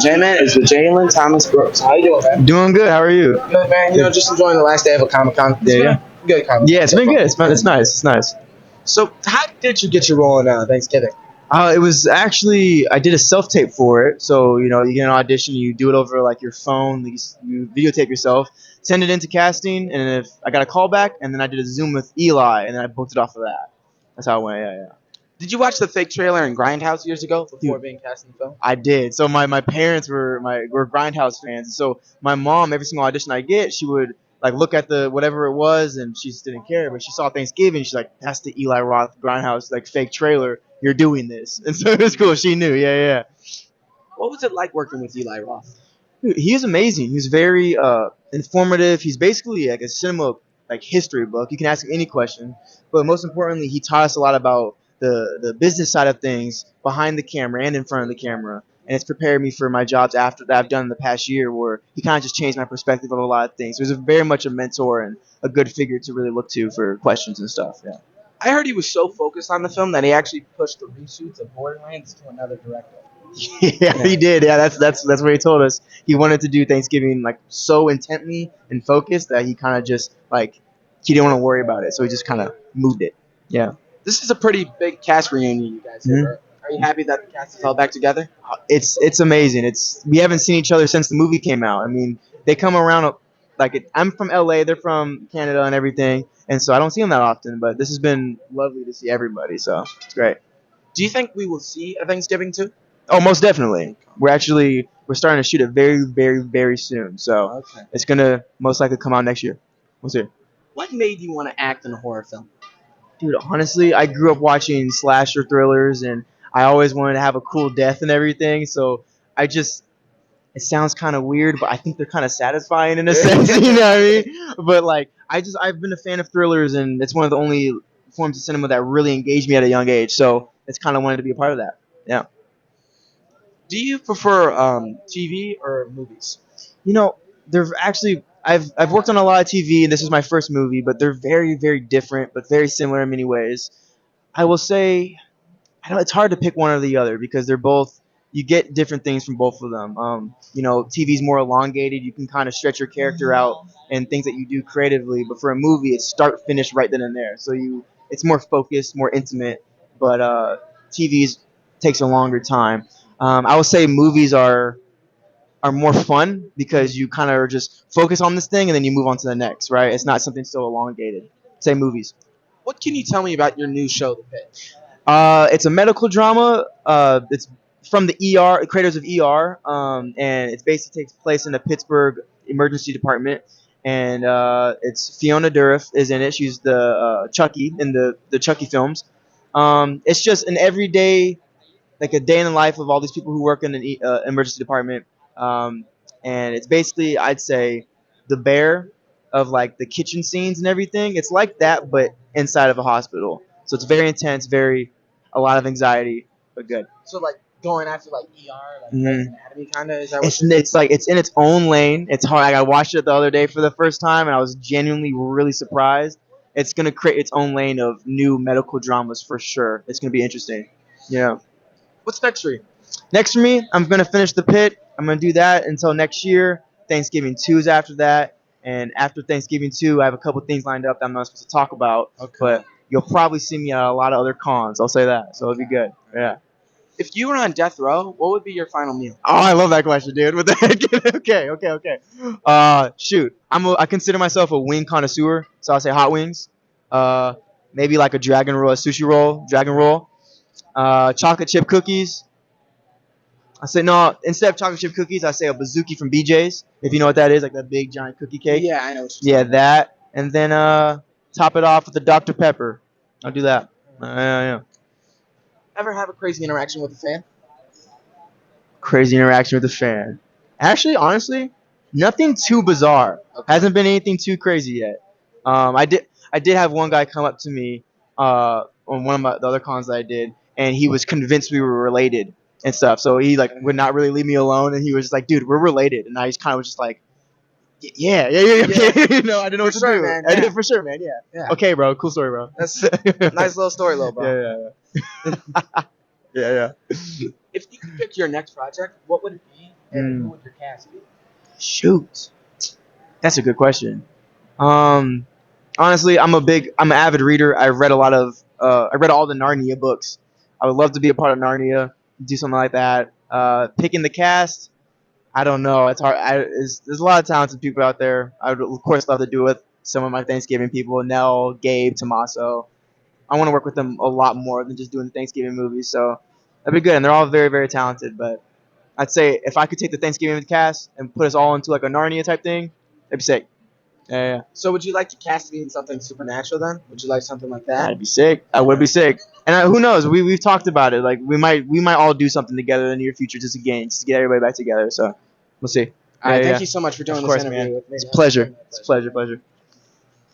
J-Man is the Jalen Thomas Brooks. How you doing, man? Doing good. How are you? Good, man. Just enjoying the last day of a Comic Con. It's been a good Comic Con. Yeah, it's been good. It's nice. It's nice. So, how did you get your role in Thanksgiving? It was actually I did a self tape for it. So you get an audition, you do it over like your phone, you videotape yourself, send it into casting, and if I got a call back, and then I did a Zoom with Eli, and then I booked it off of that. That's how it went. Yeah, yeah. Did you watch the fake trailer in Grindhouse years ago before being cast in the film? I did. So my parents were Grindhouse fans. So my mom, every single audition I get, she would like look at the whatever it was, and she just didn't care. But she saw Thanksgiving, she's like, "That's the Eli Roth Grindhouse like fake trailer. You're doing this," and so it was cool. She knew. Yeah, yeah. What was it like working with Eli Roth? Dude, he is amazing. He's very informative. He's basically like a cinema like history book. You can ask him any question, but most importantly, he taught us a lot about the business side of things behind the camera and in front of the camera. And it's prepared me for my jobs after that I've done in the past year, where he kind of just changed my perspective of a lot of things. He was very much a mentor and a good figure to really look to for questions and stuff. Yeah. I heard he was so focused on the film that he actually pushed the reshoots of Borderlands to another director. Yeah, he did. Yeah, that's what he told us. He wanted to do Thanksgiving like so intently and focused that he kind of just like he didn't want to worry about it, so he just kind of moved it. Yeah. This is a pretty big cast reunion you guys did. Mhm. Right? Are you happy that the cast is all back together? It's amazing. We haven't seen each other since the movie came out. I mean, they come around I'm from LA, they're from Canada and everything, and so I don't see them that often. But this has been lovely to see everybody, so it's great. Do you think we will see a Thanksgiving too? Oh, most definitely. We're starting to shoot it very, very, very soon. So Okay. it's gonna most likely come out next year. We'll see. What made you want to act in a horror film? Dude, honestly, I grew up watching slasher thrillers, and I always wanted to have a cool death and everything. So I just it sounds kind of weird, but I think they're kind of satisfying in a sense. You know what I mean? But like I've been a fan of thrillers, and it's one of the only forms of cinema that really engaged me at a young age. So it's kind of wanted to be a part of that. Yeah. Do you prefer TV or movies? You know, they're actually I've worked on a lot of TV, and this is my first movie, but they're very, very different, but very similar in many ways. I will say, I know it's hard to pick one or the other because they're both you get different things from both of them. TV's more elongated. You can kind of stretch your character out and things that you do creatively, but for a movie, it's start finish right then and there. So it's more focused, more intimate, but TV's takes a longer time. I would say movies are more fun because you kind of just focus on this thing and then you move on to the next, right? It's not something so elongated. Say movies. What can you tell me about your new show, The Pit? It's a medical drama. It's from the ER, creators of ER, and it basically takes place in the Pittsburgh emergency department. And it's Fiona Dourif is in it. She's the Chucky in the Chucky films. It's just an everyday, like a day in the life of all these people who work in an emergency department. Um, and it's basically, I'd say, the bear of like the kitchen scenes and everything. It's like that, but inside of a hospital. So it's very intense, very a lot of anxiety, but good. So like going after like ER, like Mhm. Grey's Anatomy, kind of. Is that what? It's like it's in its own lane. It's hard. Like, I watched it the other day for the first time, and I was genuinely really surprised. It's gonna create its own lane of new medical dramas for sure. It's gonna be interesting. Yeah. What's next for you? Next for me, I'm gonna finish the pit. I'm gonna do that until next year. Thanksgiving 2 is after that, and after Thanksgiving 2, I have a couple things lined up that I'm not supposed to talk about. Okay. But you'll probably see me at a lot of other cons. I'll say that, so it'll be good. Yeah. If you were on death row, what would be your final meal? Oh, I love that question, dude. What the heck? Okay. Shoot, I consider myself a wing connoisseur, so I'll say hot wings. Uh, Maybe like a dragon roll, a sushi roll, dragon roll. Chocolate chip cookies. I say no. Instead of chocolate chip cookies, I say a bazooki from BJ's. If you know what that is, like that big giant cookie cake. Yeah, I know. What you're Yeah, talking that, and then top it off with the Dr Pepper. I'll do that. Yeah. about. Ever have a crazy interaction with a fan? Crazy interaction with a fan. Actually, honestly, nothing too bizarre. Okay. Hasn't been anything too crazy yet. I did have one guy come up to me on one of the other cons that I did, and he was convinced we were related and stuff. So he like would not really leave me alone, and he was just like, "Dude, we're related." And I just kind of was just like, "Yeah." You know, I didn't know what to sure, do. man, I yeah. did for sure, man. Yeah. Yeah. Okay, bro. Cool story, bro. That's a nice little story, little bro. Yeah. Yeah. If you could pick your next project, what would it be, And who would your cast be? Shoot, that's a good question. Um, Honestly, I'm an avid reader. I read all the Narnia books. I would love to be a part of Narnia, do something like that. Picking the cast, I don't know. It's hard. There's a lot of talented people out there. I would of course love to do it with some of my Thanksgiving people, Nell, Gabe, Tommaso. I want to work with them a lot more than just doing the Thanksgiving movies. So that'd be good, and they're all very, very talented. But I'd say if I could take the Thanksgiving cast and put us all into like a Narnia type thing, that'd be sick. Yeah, So would you like to cast me in something supernatural then? Would you like something like that? that'd be sick. I would be sick. And who knows? We've talked about it. Like we might all do something together in the near future just to get everybody back together. So we'll see. All right, thank you so much for doing Of this course, interview man. with me. It's a pleasure. It's a pleasure.